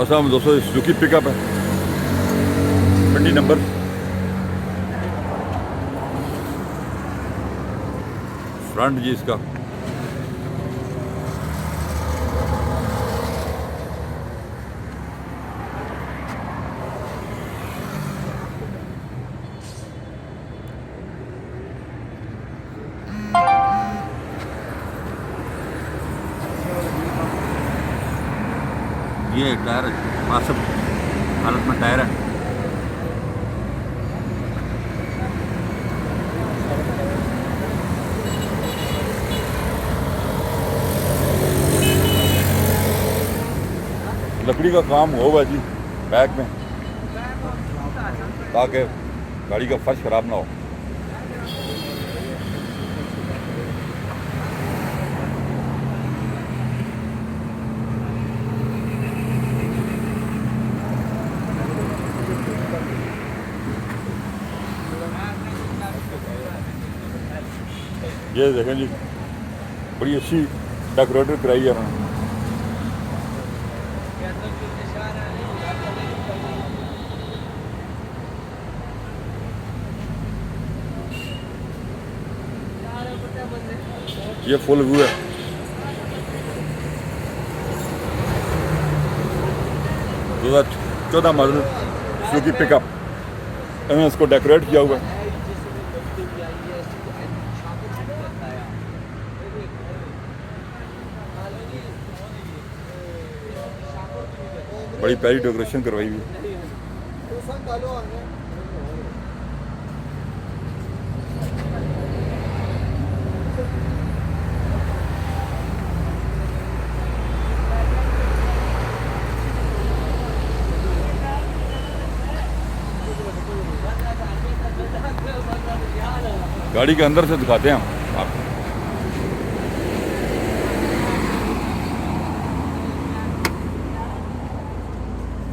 असल में दोस्तों सुजुकी पिकअप है, 20 नंबर। फ्रंट जी इसका ये टायर पास हालत में टायर है। लकड़ी का काम होगा जी बैक में, ताकि गाड़ी का फर्श खराब ना हो। ये देखें जी, बड़ी अच्छी डेकोरेटर कराई है उन्होंने। ये फुल व्यू है। दो 2014 मॉडल सुजुकी पिकअप, इन्होंने इसको डेकोरेट किया हुआ है। बड़ी प्यारी डेकोरेशन करवाई हुई है। गाड़ी के अंदर से दिखाते हैं हम आपको।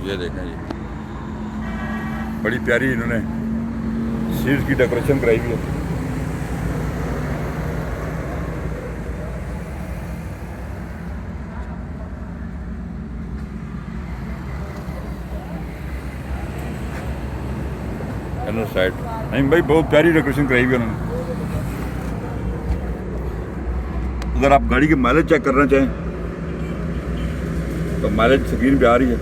ये देखें जी, बड़ी प्यारी इन्होंने सीट की डेकोरेशन कराई हुई है। साइड नहीं भाई, बहुत प्यारी डेकोरेशन कराई हुई है उन्होंने। अगर आप गाड़ी की माइलेज चेक करना चाहें तो माइलेज स्क्रीन पे आ रही है।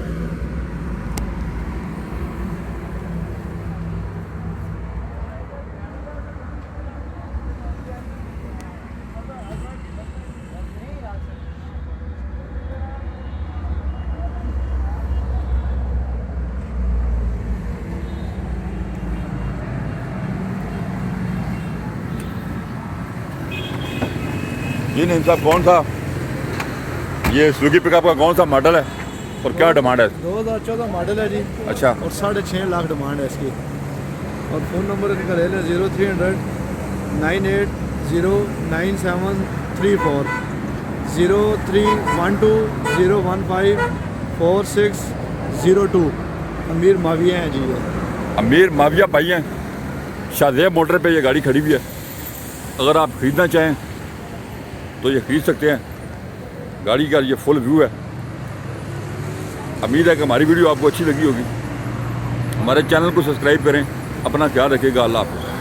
जी नहीं साहब, कौन सा ये सुजुकी पिकअप का कौन सा मॉडल है और क्या डिमांड है? 2014 मॉडल है जी। अच्छा। और 6.5 लाख डिमांड है इसकी। और फ़ोन नंबर इनका ले लें 0300 9809734 0312015460 अमीर माविया हैं जी। ये अमीर माविया भाई हैं, शाहजेब मोटर पे ये गाड़ी खड़ी हुई है। अगर आप ख़रीदना चाहें तो ये खरीद सकते हैं। गाड़ी का ये फुल व्यू है। उम्मीद है कि हमारी वीडियो आपको अच्छी लगी होगी। हमारे चैनल को सब्सक्राइब करें। अपना ख्याल रखिएगा। अल्लाह हाफ़िज़।